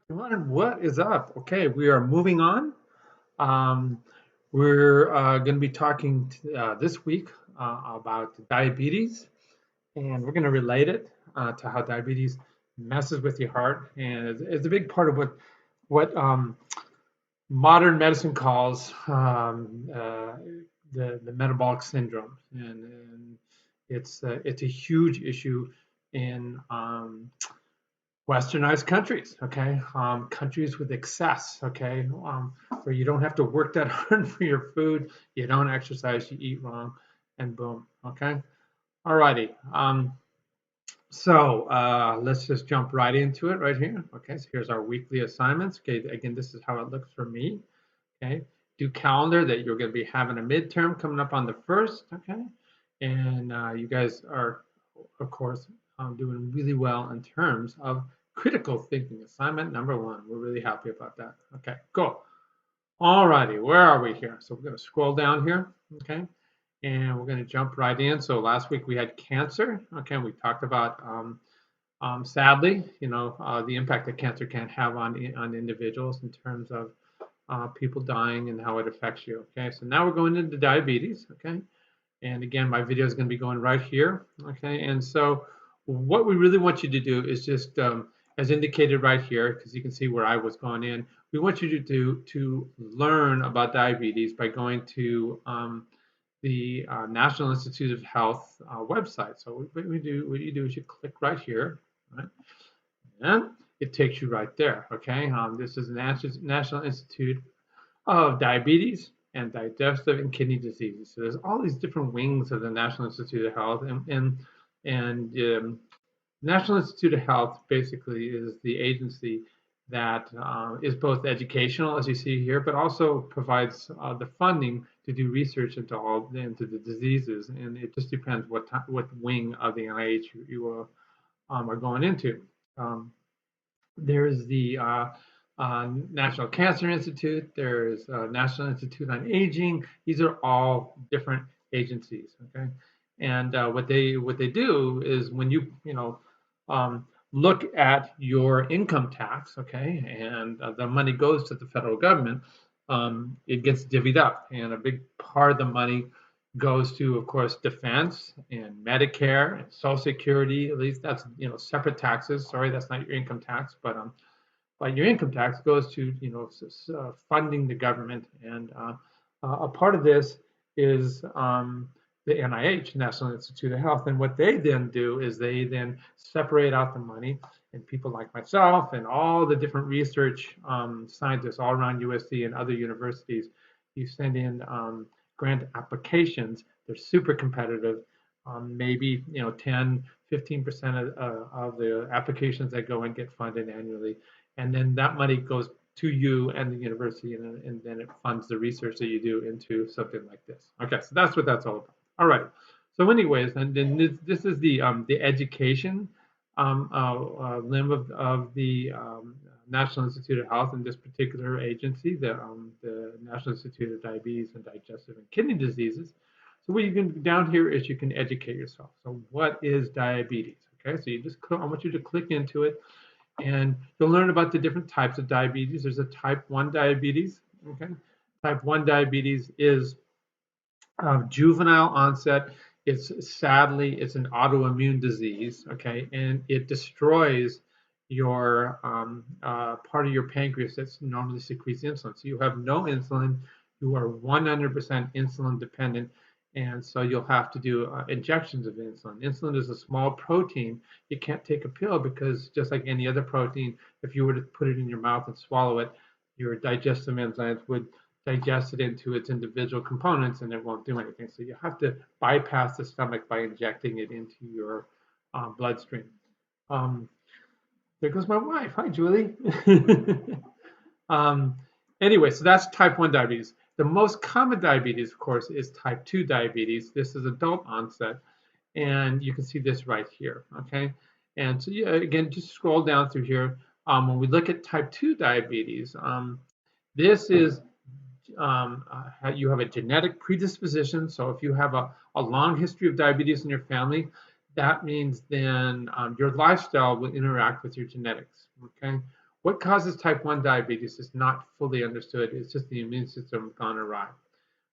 Everyone, what is up? Okay, we are moving on. Um, we're going to be talking this week about diabetes, and we're going to relate it to how diabetes messes with your heart, and it's a big part of what modern medicine calls the metabolic syndrome, and it's a huge issue in Westernized countries, okay, countries with excess, okay, where you don't have to work that hard for your food, you don't exercise, you eat wrong, and boom, okay. Alrighty, let's just jump right into it right here. Okay, so here's our weekly assignments. Okay, again, this is how it looks for me. Okay, do calendar that you're going to be having a midterm coming up on the first. Okay, and you guys are, of course, doing really well in terms of critical thinking. Assignment number one. We're really happy about that. Okay, cool. Alrighty, where are we here? So we're going to scroll down here. Okay, and we're going to jump right in. So last week we had cancer. Okay, we talked about sadly, the impact that cancer can have on individuals in terms of people dying and how it affects you. Okay, so now we're going into diabetes. Okay, and again, my video is going to be going right here. Okay, and so what we really want you to do is just, as indicated right here, because you can see where I was going in, we want you to learn about diabetes by going to the National Institute of Health website. So what you do is you click right here, right? And it takes you right there. Okay, this is the National Institute of Diabetes and Digestive and Kidney Diseases. So there's all these different wings of the National Institute of Health, and National Institute of Health basically is the agency that is both educational, as you see here, but also provides the funding to do research into the diseases. And it just depends what wing of the NIH you are going into. Um, there's the National Cancer Institute. There's National Institute on Aging. These are all different agencies. Okay, and what they do is when look at your income tax. Okay, and the money goes to the federal government. It gets divvied up, and a big part of the money goes to, of course, defense and Medicare and Social Security. At least that's separate taxes. Sorry, that's not your income tax, but your income tax goes to funding the government, and a part of this is the NIH, National Institute of Health, and what they then do is they then separate out the money, and people like myself and all the different research scientists all around USC and other universities, you send in grant applications. They're super competitive. Maybe 10, 15% of the applications that go and get funded annually, and then that money goes to you and the university, and then it funds the research that you do into something like this. Okay, so that's what that's all about. All right. So, anyways, and then this is the education limb of the National Institute of Health in this particular agency, the National Institute of Diabetes and Digestive and Kidney Diseases. So what you can do down here is you can educate yourself. So what is diabetes? Okay, so I want you to click into it, and you'll learn about the different types of diabetes. There's a type 1 diabetes. Okay, type 1 diabetes is juvenile onset. It's an autoimmune disease. Okay, and it destroys your part of your pancreas that normally secretes insulin. So you have no insulin. You are 100% insulin dependent, and so you'll have to do injections of insulin. Insulin is a small protein. You can't take a pill because just like any other protein, if you were to put it in your mouth and swallow it, your digestive enzymes would digest it into its individual components and it won't do anything. So you have to bypass the stomach by injecting it into your bloodstream. Um, there goes my wife. Hi, Julie. um, anyway, so that's type 1 diabetes. The most common diabetes, of course, is type 2 diabetes. This is adult onset, and you can see this right here. Okay, and so again, just scroll down through here. When we look at type 2 diabetes, this is you have a genetic predisposition. So if you have a long history of diabetes in your family, that means then your lifestyle will interact with your genetics. Okay. What causes type 1 diabetes is not fully understood. It's just the immune system gone awry.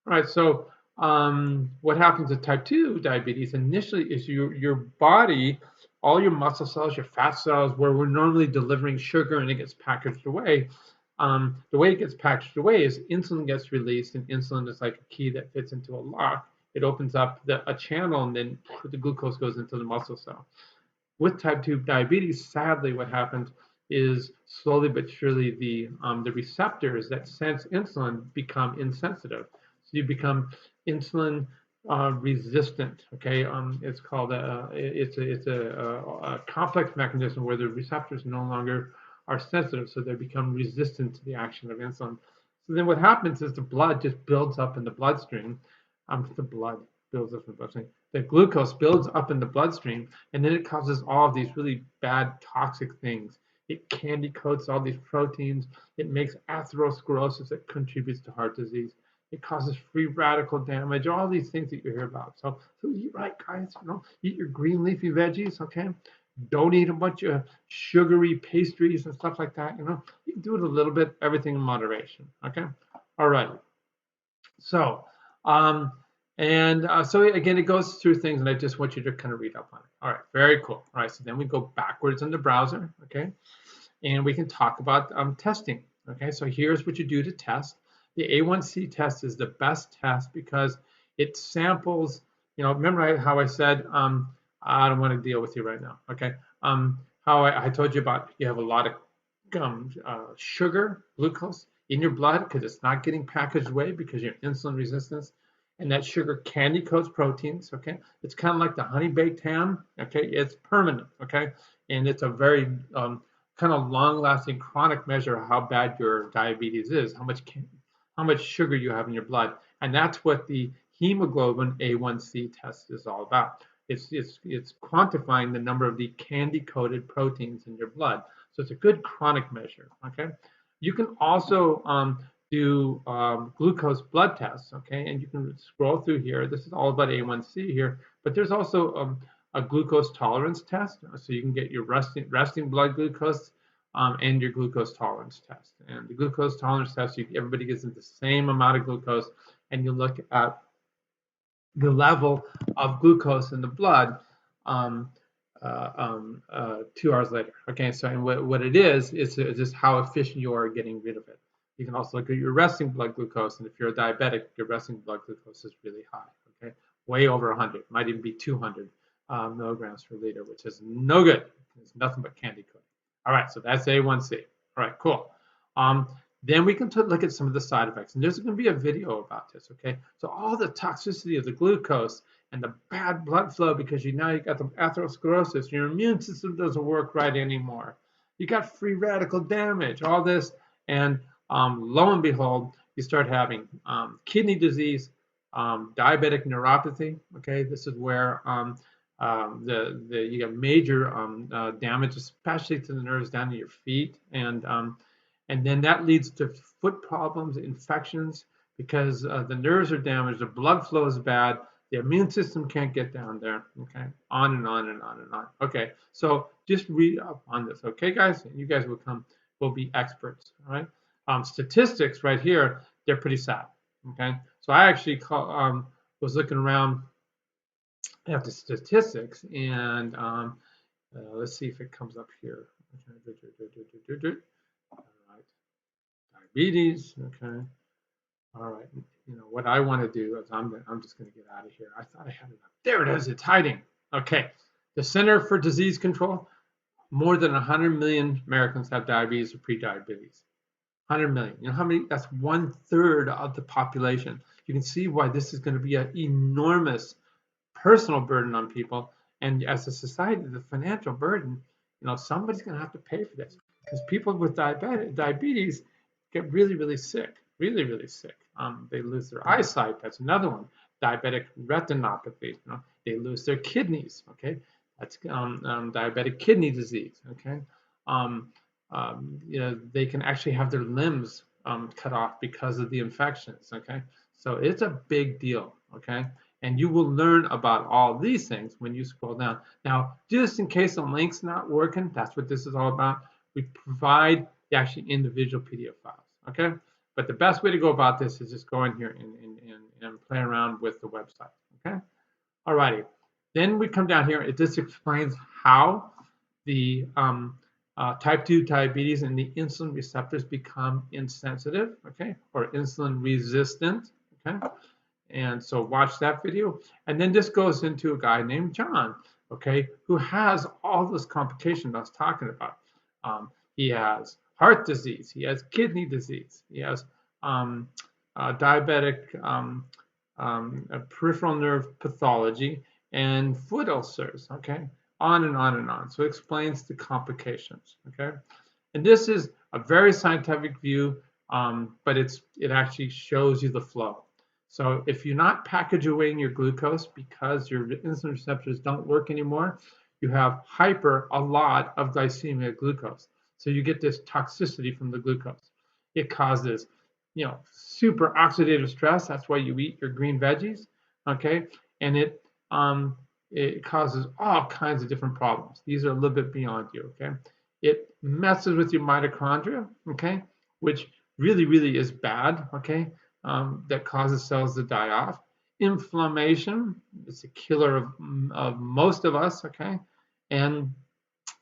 All right, so what happens with type 2 diabetes initially is your body, all your muscle cells, your fat cells, where we're normally delivering sugar and it gets packaged away. The way it gets packaged away is insulin gets released, and insulin is like a key that fits into a lock. It opens up a channel, and then the glucose goes into the muscle cell. With type 2 diabetes, sadly, what happens is slowly but surely the receptors that sense insulin become insensitive. So you become insulin resistant. Okay, it's called a complex mechanism where the receptors no longer are sensitive, so they become resistant to the action of insulin. So then what happens is the blood just builds up in the bloodstream. The blood builds up in the bloodstream. The glucose builds up in the bloodstream, and then it causes all of these really bad toxic things. It candy coats all these proteins. It makes atherosclerosis that contributes to heart disease. It causes free radical damage, all these things that you hear about. So eat right, guys. Eat your green leafy veggies, okay? Don't eat a bunch of sugary pastries and stuff like that. You can do it a little bit, everything in moderation, okay? All right. So, so again, it goes through things, and I just want you to kind of read up on it. All right, very cool. All right, so then we go backwards in the browser, okay? And we can talk about testing, okay? So here's what you do to test. The A1C test is the best test because it samples, remember how I said, I don't want to deal with you right now, okay? How I told you about you have a lot of sugar, glucose in your blood because it's not getting packaged away because you're insulin resistance, and that sugar candy coats proteins. Okay, it's kind of like the honey baked ham. Okay, it's permanent. Okay, and it's a very kind of long-lasting chronic measure of how bad your diabetes is, how much sugar you have in your blood, and that's what the hemoglobin A1C test is all about. It's quantifying the number of the candy-coated proteins in your blood. So it's a good chronic measure. Okay, you can also do glucose blood tests. Okay, and you can scroll through here. This is all about A1C here, but there's also a glucose tolerance test. So you can get your resting blood glucose and your glucose tolerance test. And the glucose tolerance test, everybody gets the same amount of glucose, and you look at the level of glucose in the blood 2 hours later. Okay, so and what it is just how efficient you are getting rid of it. You can also look at your resting blood glucose, and if you're a diabetic, your resting blood glucose is really high. Okay, way over 100, might even be 200 milligrams per liter, which is no good. It's nothing but candy coating. All right, so that's A1C. All right, cool. Then we can look at some of the side effects, and there's going to be a video about this. Okay, so all the toxicity of the glucose and the bad blood flow because now you got the atherosclerosis, your immune system doesn't work right anymore. You got free radical damage, all this, and lo and behold, you start having kidney disease, diabetic neuropathy. Okay, this is where you get major damage, especially to the nerves down to your feet, and then that leads to foot problems, infections, because the nerves are damaged, the blood flow is bad, the immune system can't get down there. Okay, on and on and on and on. Okay, so just read up on this. Okay, guys, and you guys will be experts. All right. Statistics right here, they're pretty sad. Okay, so I actually was looking around at the statistics, and let's see if it comes up here. All right, diabetes. Okay, all right. What I want to do is I'm just going to get out of here. I thought I had it up. There it is. It's hiding. Okay, the Center for Disease Control. More than 100 million Americans have diabetes or pre-diabetes. 100 million. You know how many? That's 1/3 of the population. You can see why this is going to be an enormous personal burden on people, and as a society, the financial burden. Somebody's going to have to pay for this because people with diabetes get really, really sick, really, really sick. They lose their eyesight. That's another one. Diabetic retinopathy. They lose their kidneys. Okay, that's diabetic kidney disease. Okay. They can actually have their limbs cut off because of the infections. Okay, so it's a big deal. Okay, and you will learn about all these things when you scroll down. Now, just in case the link's not working, that's what this is all about. We provide the actual individual PDF files. Okay, but the best way to go about this is just go in here and play around with the website. Okay, alrighty. Then we come down here. It just explains how the type 2 diabetes and the insulin receptors become insensitive, okay, or insulin resistant, okay. And so watch that video. And then this goes into a guy named John, okay, who has all those complications I was talking about. He has heart disease, he has kidney disease, he has diabetic peripheral nerve pathology, and foot ulcers, okay, on and on and on. So it explains the complications, okay. And this is a very scientific view, but it actually shows you the flow. So if you're not packaging your glucose because your insulin receptors don't work anymore, you have a lot of glycemic glucose. So you get this toxicity from the glucose. It causes, super oxidative stress. That's why you eat your green veggies, okay? And it causes all kinds of different problems. These are a little bit beyond you, okay? It messes with your mitochondria, okay, which really, really is bad, okay? That causes cells to die off. Inflammation is a killer of most of us, okay? And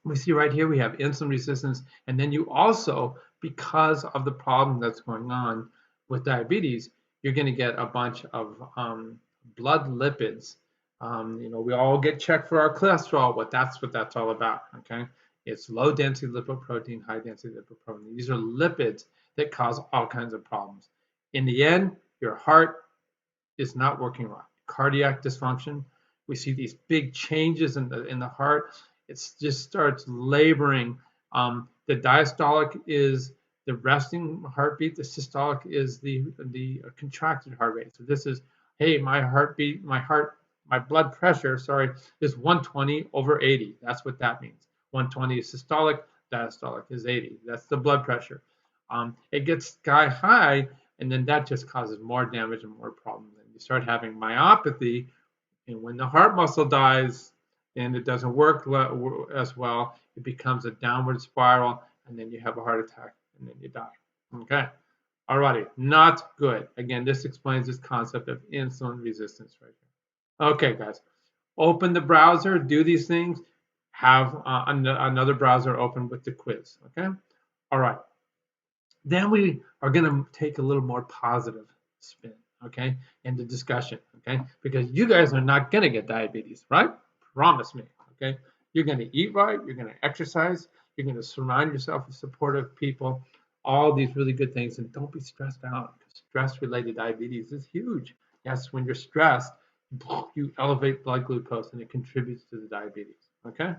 we see right here we have insulin resistance, and then you also, because of the problem that's going on with diabetes, you're going to get a bunch of blood lipids. We all get checked for our cholesterol. That's what that's all about, okay? It's low density lipoprotein, high density lipoprotein. These are lipids that cause all kinds of problems. In the end, your heart is not working right. Cardiac dysfunction. We see these big changes in the heart. It just starts laboring. The diastolic is the resting heartbeat. The systolic is the contracted heart rate. So this is, hey, my heartbeat, my blood pressure, is 120/80. That's what that means. 120 is systolic, diastolic is 80. That's the blood pressure. It gets sky high, and then that just causes more damage and more problems. And you start having myopathy, and when the heart muscle dies and it doesn't work as well, it becomes a downward spiral, and then you have a heart attack, and then you die. Okay. Alrighty, not good. Again, this explains this concept of insulin resistance right here. Okay, guys, open the browser, do these things, have another browser open with the quiz. Okay. All right. Then we are going to take a little more positive spin, okay, in the discussion, okay, because you guys are not going to get diabetes, right? Promise me, okay? You're going to eat right, you're going to exercise, you're going to surround yourself with supportive people, all these really good things, and don't be stressed out. Stress-related diabetes is huge. Yes, when you're stressed, you elevate blood glucose and it contributes to the diabetes, okay?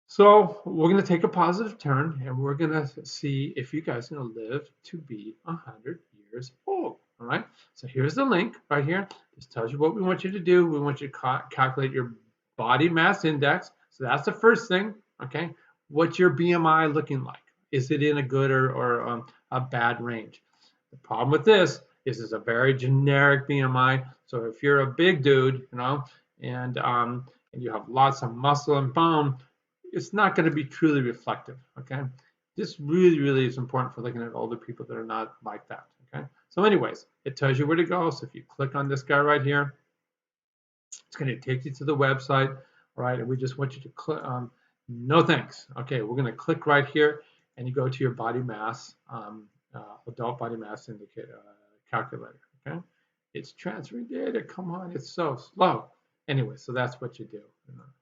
So we're going to take a positive turn, and we're going to see if you guys are going to live to be 100 years old. All right. So here's the link right here. This tells you what we want you to do. We want you to calculate your body mass index. So that's the first thing. Okay. What's your BMI looking like? Is it in a good or a bad range? The problem with this is it's a very generic BMI. So if you're a big dude, and you have lots of muscle and bone, it's not going to be truly reflective, okay? This really, really is important for looking at older people that are not like that, okay? So anyways, it tells you where to go. So if you click on this guy right here, it's going to take you to the website, all right? And we just want you to click, no thanks. Okay, we're going to click right here, and you go to your body mass, adult body mass indicator calculator, okay? It's transferring data, come on, it's so slow. Anyway, so that's what you do.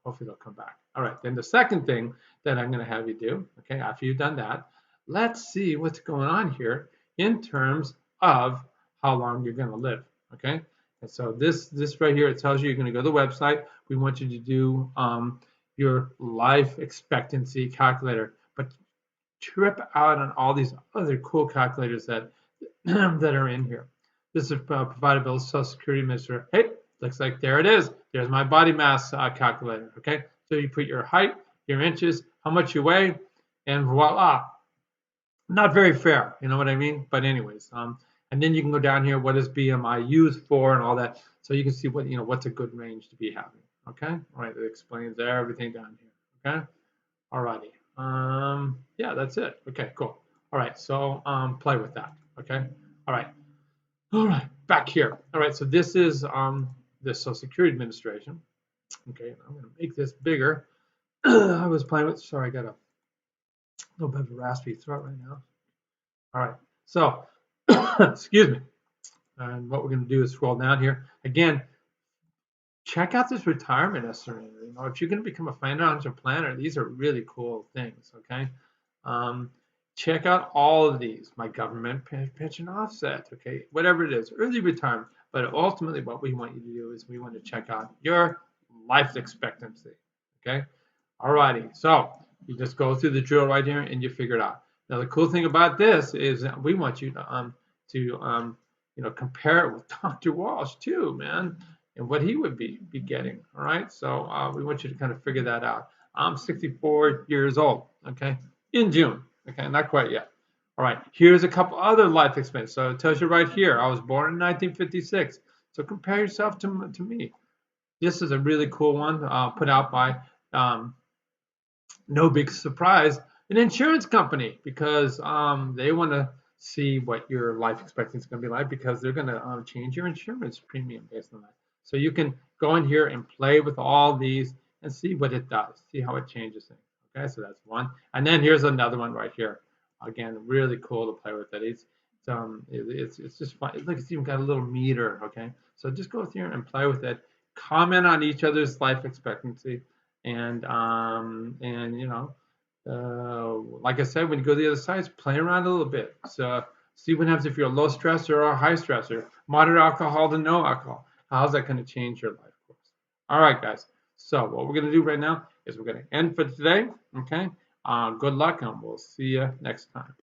Hopefully they'll come back. All right, then the second thing that I'm going to have you do, okay, after you've done that, let's see what's going on here in terms of how long you're going to live, okay? And so this right here, it tells you you're going to go to the website. We want you to do your life expectancy calculator, but trip out on all these other cool calculators that that are in here. This is provided by the Social Security Administrator. Hey, looks like there it is. There's my body mass calculator, okay? So you put your height, your inches, how much you weigh, and voila. Not very fair, you know what I mean? But anyways, and then you can go down here, what is BMI used for and all that. So you can see what's a good range to be having, okay? All right, it explains everything down here, okay? Alrighty. Yeah, that's it. Okay, cool. All right, so play with that. Okay. All right. All right. Back here. All right. So this is the Social Security Administration. Okay. I'm going to make this bigger. I was playing with. Sorry, I got a little bit of a raspy throat right now. All right. So, excuse me. And what we're going to do is scroll down here again. Check out this retirement estimate. You know, if you're going to become a financial planner, these are really cool things. Okay. Um, check out all of these. My government pension offset. Okay, whatever it is, early retirement. But ultimately, what we want you to do is we want to check out your life expectancy. Okay. Alrighty. So you just go through the drill right here and you figure it out. Now the cool thing about this is that we want you to compare it with Dr. Walsh too, man, and what he would be getting. All right. So we want you to kind of figure that out. I'm 64 years old. Okay. In June. Okay. Not quite yet. All right. Here's a couple other life expenses. So it tells you right here. I was born in 1956. So compare yourself to me. This is a really cool one put out by no big surprise, an insurance company because they want to see what your life expectancy is going to be like because they're going to change your insurance premium based on that. So you can go in here and play with all these and see what it does, see how it changes things. Okay, so that's one. And then here's another one right here. Again, really cool to play with it. It's just fun. Look, it's even got a little meter. Okay, so just go through and play with it. Comment on each other's life expectancy and like I said, when you go to the other sides, play around a little bit. So see what happens if you're a low stressor or a high stressor, moderate alcohol to no alcohol. How's that going to change your life course? All right, guys. So what we're going to do right now is we're going to end for today. Okay. Good luck, and we'll see you next time.